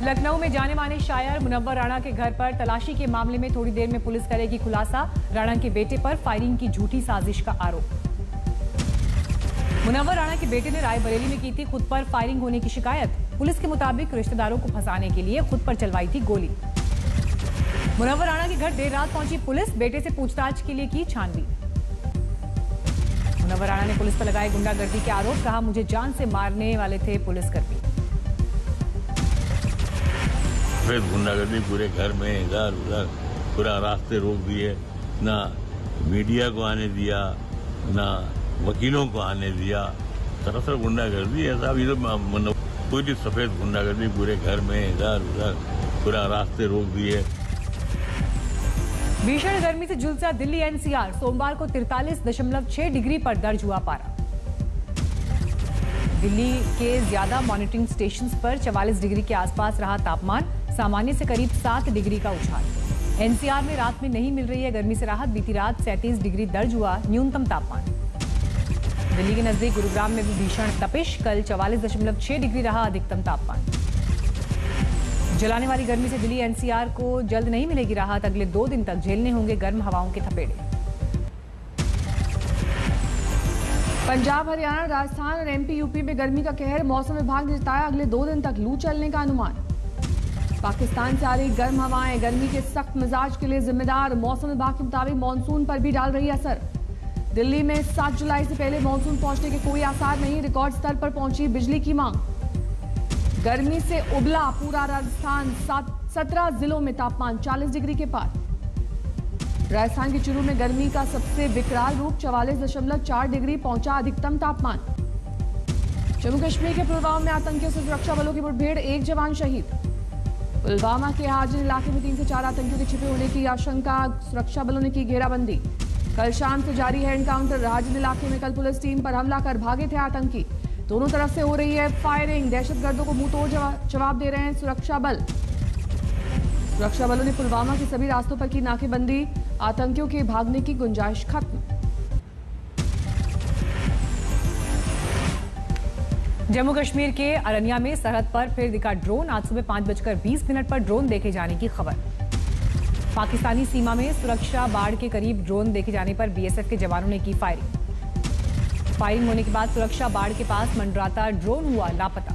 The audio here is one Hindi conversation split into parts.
लखनऊ में जाने माने शायर मुनव्वर राणा के घर पर तलाशी के मामले में थोड़ी देर में पुलिस करेगी खुलासा। राणा के बेटे पर फायरिंग की झूठी साजिश का आरोप। मुनव्वर राणा के बेटे ने रायबरेली में की थी खुद पर फायरिंग होने की शिकायत। पुलिस के मुताबिक रिश्तेदारों को फंसाने के लिए खुद पर चलवाई थी गोली। मुनव्वर राणा के घर देर रात पहुंची पुलिस, बेटे से पूछताछ के लिए की छानबीन। मुनव्वर राणा ने पुलिस पर लगाए गुंडागर्दी के आरोप, कहा मुझे जान से मारने वाले थे पुलिसकर्मी। गुंडागर्दी पूरे घर में इधर उधर पूरा रास्ते रोक दिए, ना मीडिया को आने दिया ना वकीलों को आने दिया। सरासर गुंडागर्दी है साहब, ये तो पूरी सफेद गुंडागर्दी पूरे घर में इधर उधर पूरा रास्ते रोक दिए। भीषण गर्मी से झुलसा दिल्ली एनसीआर, सोमवार को 43.6 डिग्री पर दर्ज हुआ पारा। दिल्ली के ज्यादा मॉनिटरिंग स्टेशंस पर 44 डिग्री के आसपास रहा तापमान, सामान्य से करीब 7 डिग्री का उछाल। एनसीआर में रात में नहीं मिल रही है गर्मी से राहत, बीती रात 37 डिग्री दर्ज हुआ न्यूनतम तापमान। दिल्ली के नजदीक गुरुग्राम में भी भीषण तपिश, कल 44.6 डिग्री रहा अधिकतम तापमान। जलाने वाली गर्मी से दिल्ली एनसीआर को जल्द नहीं मिलेगी राहत, अगले 2 दिन तक झेलने होंगे गर्म हवाओं के थपेड़े। पंजाब, हरियाणा, राजस्थान और एमपी यूपी में गर्मी का कहर, मौसम विभाग ने जताया अगले 2 दिन तक लू चलने का अनुमान। पाकिस्तान से आ रही गर्म हवाएं गर्मी के सख्त मिजाज के लिए जिम्मेदार, मौसम विभाग के मुताबिक मानसून पर भी डाल रही असर। दिल्ली में 7 जुलाई से पहले मानसून पहुंचने के कोई आसार नहीं, रिकॉर्ड स्तर पर पहुंची बिजली की मांग। गर्मी से उबला पूरा राजस्थान, 17 जिलों में तापमान 40 डिग्री के पार। राजस्थान के चूरू में गर्मी का सबसे विकराल रूप, 44.4 डिग्री पहुंचा अधिकतम तापमान। जम्मू कश्मीर के पुलवामा में आतंकियों से सुरक्षा बलों की मुठभेड़, 1 जवान शहीद। पुलवामा के हाजिर इलाके में 3 से 4 आतंकियों के छिपे होने की आशंका, सुरक्षा बलों ने की घेराबंदी। कल शाम से जारी है एनकाउंटर, राजन इलाके में कल पुलिस टीम पर हमला कर भागे थे आतंकी। दोनों तरफ से हो रही है फायरिंग, दहशतगर्दों को मुंह तोड़ जवाब दे रहे हैं सुरक्षा बल। सुरक्षा बलों ने पुलवामा के सभी रास्तों पर की नाकेबंदी, आतंकियों के भागने की गुंजाइश खत्म। जम्मू कश्मीर के अरनिया में सरहद पर फिर दिखा ड्रोन, आज सुबह 5:20 पर ड्रोन देखे जाने की खबर। पाकिस्तानी सीमा में सुरक्षा बाड़ के करीब ड्रोन देखे जाने पर बीएसएफ के जवानों ने की फायरिंग। फायरिंग होने के बाद सुरक्षा बाड़ के पास मंडराता ड्रोन हुआ लापता।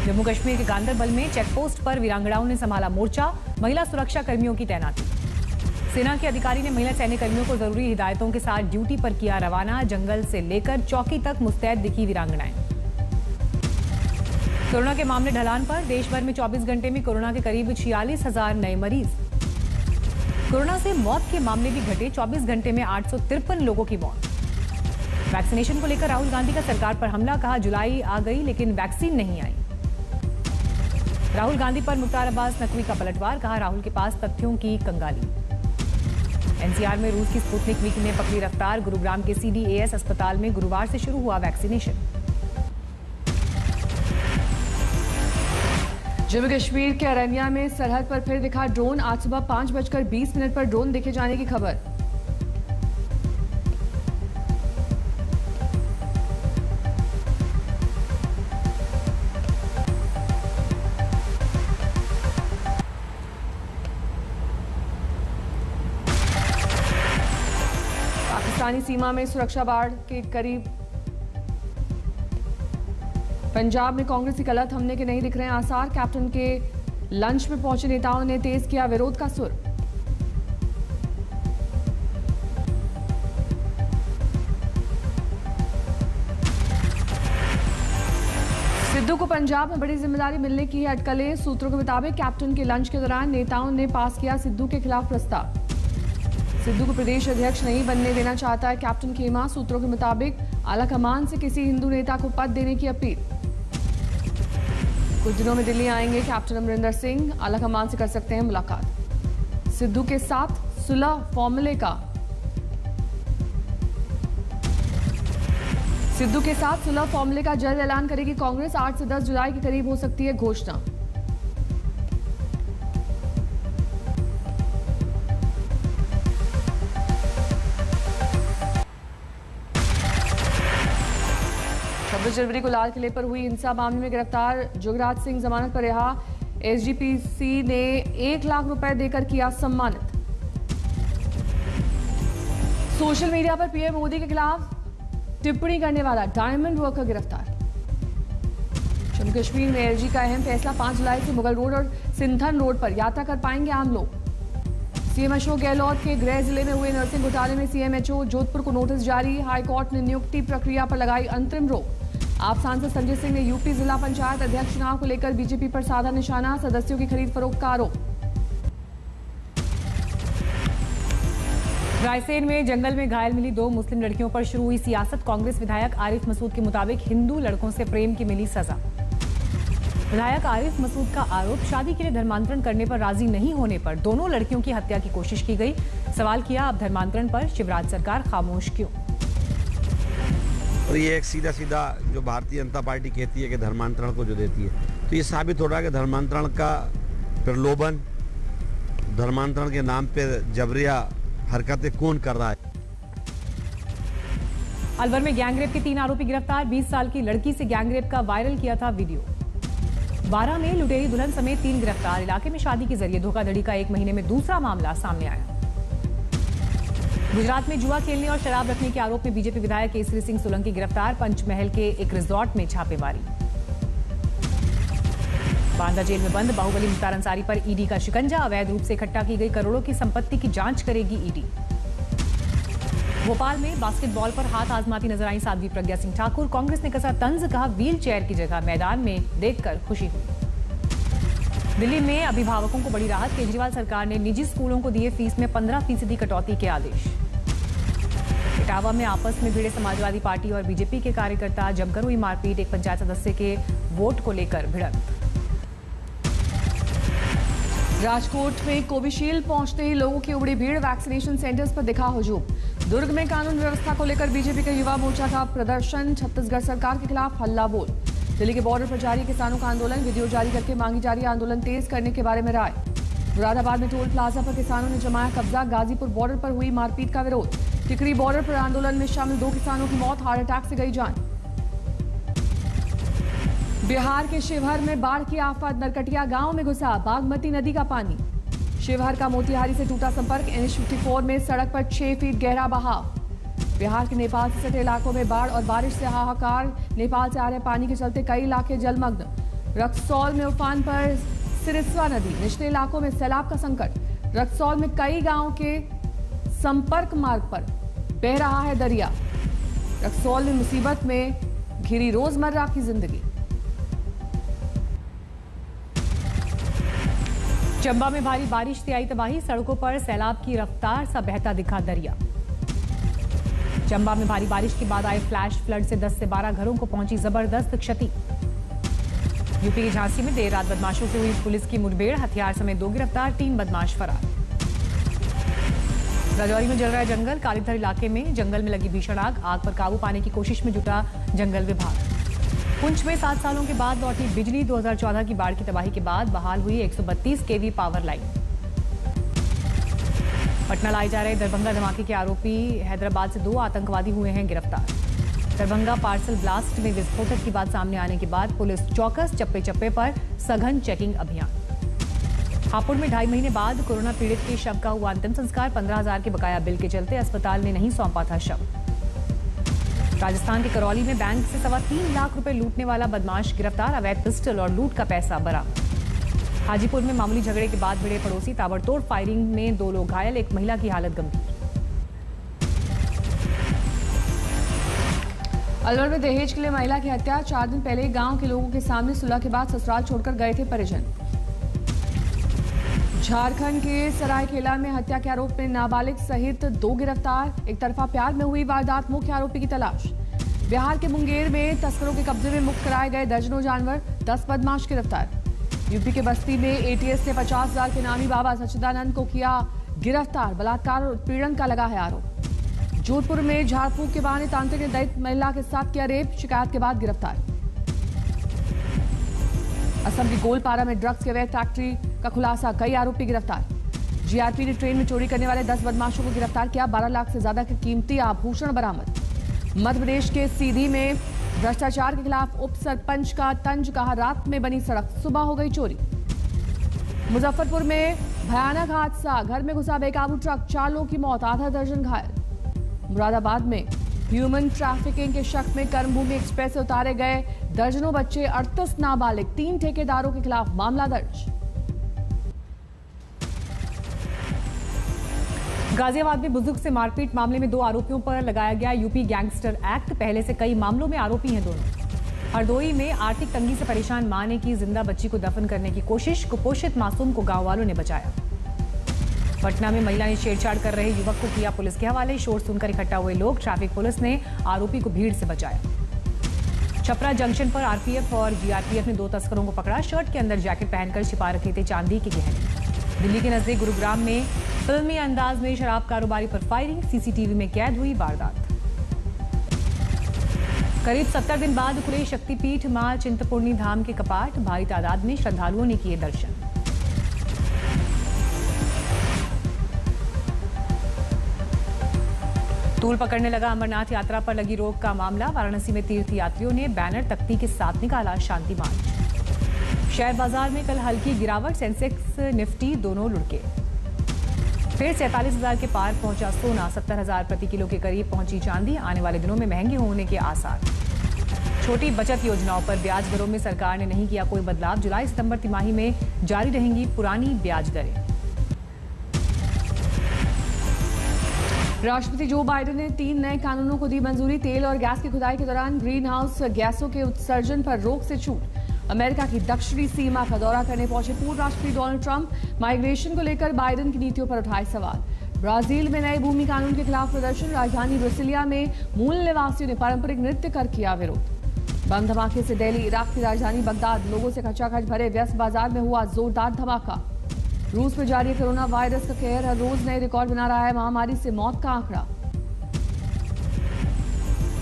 जम्मू कश्मीर के गांदरबल में चेकपोस्ट पर वीरांगनाओं ने संभाला मोर्चा, महिला सुरक्षा कर्मियों की तैनाती। सेना के अधिकारी ने महिला सैन्य कर्मियों को जरूरी हिदायतों के साथ ड्यूटी पर किया रवाना, जंगल से लेकर चौकी तक मुस्तैद दिखी वीरांगनाएं। कोरोना के मामले ढलान पर, देश भर में 24 घंटे में कोरोना के करीब 46,000 नए मरीज। कोरोना से मौत के मामले भी घटे, 24 घंटे में 853 लोगों की मौत। वैक्सीनेशन को लेकर राहुल गांधी का सरकार पर हमला, कहा जुलाई आ गई लेकिन वैक्सीन नहीं आई। राहुल गांधी पर मुख्तार अब्बास नकवी का पलटवार, कहा राहुल के पास तथ्यों की कंगाली। एनसीआर में रूस की स्पुतनिक वी ने पकड़ी रफ्तार, गुरुग्राम के सीडीएएस अस्पताल में गुरुवार से शुरू हुआ वैक्सीनेशन। जम्मू कश्मीर के अरनिया में सरहद पर फिर दिखा ड्रोन, आज सुबह 5:20 पर ड्रोन देखे जाने की खबर। पाकिस्तानी सीमा में सुरक्षा बाड़ के करीब। पंजाब में कांग्रेस की गलत हमले के नहीं दिख रहे हैं आसार, कैप्टन के लंच में पहुंचे नेताओं ने तेज किया विरोध का सुर। सिद्धू को पंजाब में बड़ी जिम्मेदारी मिलने की है अटकलें, सूत्रों के मुताबिक कैप्टन के लंच के दौरान नेताओं ने पास किया सिद्धू के खिलाफ प्रस्ताव। सिद्धू को प्रदेश अध्यक्ष नहीं बनने देना चाहता है कैप्टन खेमा, सूत्रों के मुताबिक आलाकमान से किसी हिंदू नेता को पद देने की अपील। कुछ दिनों में दिल्ली आएंगे कैप्टन अमरिंदर सिंह, आलाकमान से कर सकते हैं मुलाकात। सिद्धू के साथ सुलह फॉर्मूले का जल्द ऐलान करेगी कांग्रेस, 8 से 10 जुलाई के करीब हो सकती है घोषणा। 26 जनवरी को लाल किले पर हुई हिंसा मामले में गिरफ्तार जुगराज सिंह जमानत पर रिहा। एसजीपीसी ने 1 लाख रुपए देकर किया सम्मानित। सोशल मीडिया पर पीएम मोदी के खिलाफ टिप्पणी करने वाला डायमंड वर्कर गिरफ्तार। जम्मू कश्मीर में एलजी का अहम फैसला, 5 जुलाई से मुगल रोड और सिंथन रोड पर यात्रा कर पाएंगे आम लोग। सीएम अशोक गहलोत के गृह जिले में हुए नर्सिंग घोटाले में सीएमएचओ जोधपुर को नोटिस जारी। हाईकोर्ट ने नियुक्ति प्रक्रिया पर लगाई अंतरिम रोक। आप सांसद संजय सिंह ने यूपी जिला पंचायत अध्यक्ष चुनाव को लेकर बीजेपी पर साधा निशाना, सदस्यों की खरीद फरोख्त का आरोप। रायसेन में जंगल में घायल मिली 2 मुस्लिम लड़कियों पर शुरू हुई सियासत। कांग्रेस विधायक आरिफ मसूद के मुताबिक हिंदू लड़कों से प्रेम की मिली सजा। विधायक आरिफ मसूद का आरोप, शादी के लिए धर्मांतरण करने पर राजी नहीं होने पर दोनों लड़कियों की हत्या की कोशिश की गई। सवाल किया, अब धर्मांतरण पर शिवराज सरकार खामोश क्यों? और ये एक सीधा सीधा जो भारतीय जनता पार्टी कहती है कि धर्मांतरण को जो देती है, तो ये साबित हो रहा है कि धर्मांतरण का प्रलोभन, धर्मांतरण के नाम पे जबरिया हरकतें कौन कर रहा है। अलवर में गैंगरेप के 3 आरोपी गिरफ्तार। 20 साल की लड़की से गैंगरेप का वायरल किया था वीडियो। 12 में लुटेरी दुल्हन समेत 3 गिरफ्तार। इलाके में शादी के जरिए धोखाधड़ी का 1 महीने में दूसरा मामला सामने आया। गुजरात में जुआ खेलने और शराब रखने के आरोप में बीजेपी विधायक केसरी सिंह सोलंकी गिरफ्तार। पंचमहल के एक रिजॉर्ट में छापेमारी। बांदा जेल में बंद बाहुबली मुख्तार अंसारी पर ईडी का शिकंजा। अवैध रूप से इकट्ठा की गई करोड़ों की संपत्ति की जांच करेगी ईडी। भोपाल में बास्केटबॉल पर हाथ आजमाती नजर आई साध्वी प्रज्ञा सिंह ठाकुर। कांग्रेस ने कसा तंज, कहा व्हील चेयर की जगह मैदान में देखकर खुशी हुई। दिल्ली में अभिभावकों को बड़ी राहत। केजरीवाल सरकार ने निजी स्कूलों को दिए फीस में 15% कटौती के आदेश। इटावा में आपस में भिड़े समाजवादी पार्टी और बीजेपी के कार्यकर्ता, जमकर हुई मारपीट। एक पंचायत सदस्य के वोट को लेकर भिड़ंत। राजकोट में कोविशील्ड पहुंचते ही लोगों की उमड़ी भीड़। वैक्सीनेशन सेंटर्स पर दिखा हुजूम। दुर्ग में कानून व्यवस्था को लेकर बीजेपी का युवा मोर्चा का प्रदर्शन। छत्तीसगढ़ सरकार के खिलाफ हल्ला बोल। दिल्ली के बॉर्डर पर जारी किसानों का आंदोलन। वीडियो जारी करके मांगी जा रही आंदोलन तेज करने के बारे में राय। मुरादाबाद में टोल प्लाजा पर किसानों ने जमाया कब्जा। गाजीपुर बॉर्डर पर हुई मारपीट का विरोध। टिकरी बॉर्डर पर आंदोलन में शामिल 2 किसानों की मौत, हार्ट अटैक से गई जान। बिहार के शिवहर में बाढ़ की आफत। नरकटिया गांव में घुसा बागमती नदी का पानी। शिवहर का मोतिहारी से टूटा संपर्क। NH54 में सड़क पर 6 फीट गहरा बहाव। बिहार के नेपाल से सटे इलाकों में बाढ़ और बारिश से हाहाकार। नेपाल से आ रहे पानी के चलते कई इलाके जलमग्न। रक्सौल में उफान पर सिरिस्वा नदी। निचले इलाकों में सैलाब का संकट। रक्सौल में कई गांवों के संपर्क मार्ग पर बह रहा है दरिया। रक्सौल में मुसीबत में घिरी रोजमर्रा की जिंदगी। चंबा में भारी बारिश से आई तबाही। सड़कों पर सैलाब की रफ्तार सा बहता दिखा दरिया। चंबा में भारी बारिश के बाद आए फ्लैश फ्लड से 10 से 12 घरों को पहुंची जबरदस्त क्षति। यूपी की झांसी में देर रात बदमाशों से हुई पुलिस की मुठभेड़। हथियार समेत 2 गिरफ्तार, 3 बदमाश फरार। राजौरी में जल रहा है जंगल। कालीधर इलाके में जंगल में लगी भीषण आग। आग पर काबू पाने की कोशिश में जुटा जंगल विभाग। पुंछ में 7 सालों के बाद लौटी बिजली। 2014 की बाढ़ की तबाही के बाद बहाल हुई 132 केवी पावर लाइन। पटना लाए जा रहे दरभंगा धमाके के आरोपी हैदराबाद से 2 आतंकवादी हुए हैं गिरफ्तार। दरभंगा पार्सल ब्लास्ट में विस्फोटक की बात सामने आने के बाद पुलिस चौकस। चप्पे चप्पे पर सघन चेकिंग अभियान। हापुड़ में 2.5 महीने बाद कोरोना पीड़ित के शव का हुआ अंतिम संस्कार। 15,000 के बकाया बिल के चलते अस्पताल ने नहीं सौंपा था शव। राजस्थान के करौली में बैंक से 3.25 लाख रुपए लूटने वाला बदमाश गिरफ्तार। अवैध पिस्टल और लूट का पैसा बरामद। हाजीपुर में मामूली झगड़े के बाद भिड़े पड़ोसी। ताबड़तोड़ फायरिंग में 2 लोग घायल, एक महिला की हालत गंभीर। अलवर में दहेज के लिए महिला की हत्या। 4 दिन पहले गांव के लोगों के सामने सुलह के बाद ससुराल छोड़कर गए थे परिजन। झारखंड के सरायकेला में हत्या के आरोप में नाबालिग सहित 2 गिरफ्तार। एक तरफा प्यार में हुई वारदात, मुख्य आरोपी की तलाश। बिहार के मुंगेर में तस्करों के कब्जे में मुक्त कराए गए दर्जनों जानवर, 10 बदमाश गिरफ्तार। यूपी के बस्ती में ATS ने 50,000 के नामी बाबा सच्चिदानंद को किया गिरफ्तार। बलात्कार और उत्पीड़न का लगा है आरोप। जोधपुर में झाड़ फूंक के बहाने तांत्रिक ने दलित महिला के साथ किया रेप, शिकायत के बाद गिरफ्तार। असम की गोलपारा में ड्रग्स के अवैध फैक्ट्री का खुलासा, कई आरोपी गिरफ्तार। GRP ने ट्रेन में चोरी करने वाले 10 बदमाशों को गिरफ्तार किया। 12 लाख से ज्यादा के कीमती आभूषण बरामद। मध्य प्रदेश के सीधी में भ्रष्टाचार के खिलाफ उप सरपंच का तंज, कहा रात में बनी सड़क, सुबह हो गई चोरी। मुजफ्फरपुर में भयानक हादसा, घर में घुसा बेकाबू ट्रक, 4 लोगों की मौत, आधा दर्जन घायल। मुरादाबाद में ह्यूमन ट्रैफिकिंग के शक में कर्मभूमि एक्सप्रेस से उतारे गए दर्जनों बच्चे, 38 नाबालिग, 3 ठेकेदारों के खिलाफ मामला दर्ज। गाजियाबाद में बुजुर्ग से मारपीट मामले में 2 आरोपियों पर लगाया गया यूपी गैंगस्टर एक्ट। पहले से कई मामलों में आरोपी हैं दोनों। हरदोई में आर्थिक तंगी से परेशान मां ने की जिंदा बच्ची को दफन करने की कोशिश, कुपोषित मासूम को गांव वालों ने बचाया। पटना में महिला ने छेड़छाड़ कर रहे युवक को किया पुलिस के हवाले, शोर सुनकर इकट्ठा हुए लोग, ट्रैफिक पुलिस ने आरोपी को भीड़ से बचाया। छपरा जंक्शन पर आरपीएफ और जीआरपीएफ ने 2 तस्करों को पकड़ा, शर्ट के अंदर जैकेट पहनकर छिपा रखे थे चांदी के गहने। दिल्ली के नजदीक गुरुग्राम में फिल्मी अंदाज में शराब कारोबारी पर फायरिंग, सीसीटीवी में कैद हुई वारदात। करीब 70 दिन बाद खुले शक्तिपीठ मां चिंतपूर्णी धाम के कपाट, भारी तादाद में श्रद्धालुओं ने किए दर्शन। तूल पकड़ने लगा अमरनाथ यात्रा पर लगी रोक का मामला, वाराणसी में तीर्थ यात्रियों ने बैनर तख्ती के साथ निकाला शांति मार्च। शेयर बाजार में कल हल्की गिरावट, सेंसेक्स निफ्टी दोनों लुढ़के। फिर 47,000 के पार पहुंचा सोना, 70,000 प्रति किलो के करीब पहुंची चांदी, आने वाले दिनों में महंगी होने के आसार। छोटी बचत योजनाओं पर ब्याज दरों में सरकार ने नहीं किया कोई बदलाव, जुलाई सितंबर तिमाही में जारी रहेंगी पुरानी ब्याज दरें। राष्ट्रपति जो बाइडेन ने 3 नए कानूनों को दी मंजूरी, तेल और गैस की खुदाई के दौरान ग्रीन हाउस गैसों के उत्सर्जन पर रोक से छूट। अमेरिका की दक्षिणी सीमा का दौरा करने पहुंचे पूर्व राष्ट्रपति डोनाल्ड ट्रंप, माइग्रेशन को लेकर बाइडेन की नीतियों पर उठाए सवाल। ब्राजील में नए भूमि कानून के खिलाफ प्रदर्शन, राजधानी ब्रुसिलिया में मूल निवासियों ने पारंपरिक नृत्य कर किया विरोध। बम धमाके से दिल्ली, इराक की राजधानी बगदाद, लोगों से खचाखच भरे व्यस्त बाजार में हुआ जोरदार धमाका। रूस में जारी कोरोना वायरस का कहर, हर रोज नए रिकॉर्ड बना रहा है महामारी से मौत का आंकड़ा।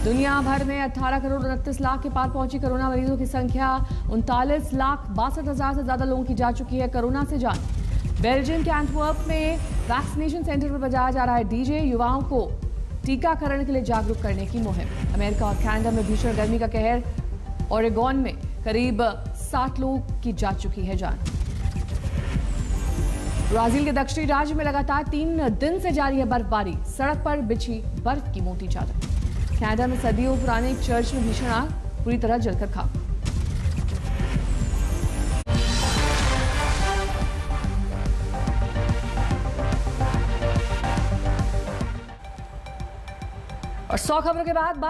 दुनिया भर में 18 करोड़ 29 लाख के पार पहुंची कोरोना मरीजों की संख्या, 39,62,000 से ज्यादा लोगों की जा चुकी है कोरोना से जान। बेल्जियम के एंटवर्प में वैक्सीनेशन सेंटर पर बजाया जा रहा है डीजे, युवाओं को टीकाकरण के लिए जागरूक करने की मुहिम। अमेरिका और कनाडा में भीषण गर्मी का कहर, ओरेगोन में करीब 60 लोगों की जा चुकी है जान। ब्राजील के दक्षिणी राज्य में लगातार 3 दिन से जारी है बर्फबारी, सड़क पर बिछी बर्फ की मोटी चादर। कनाडा में सदियों पुराने एक चर्च में भीषण आग, पूरी तरह जलकर खाक। और 100 खबरों के बाद बात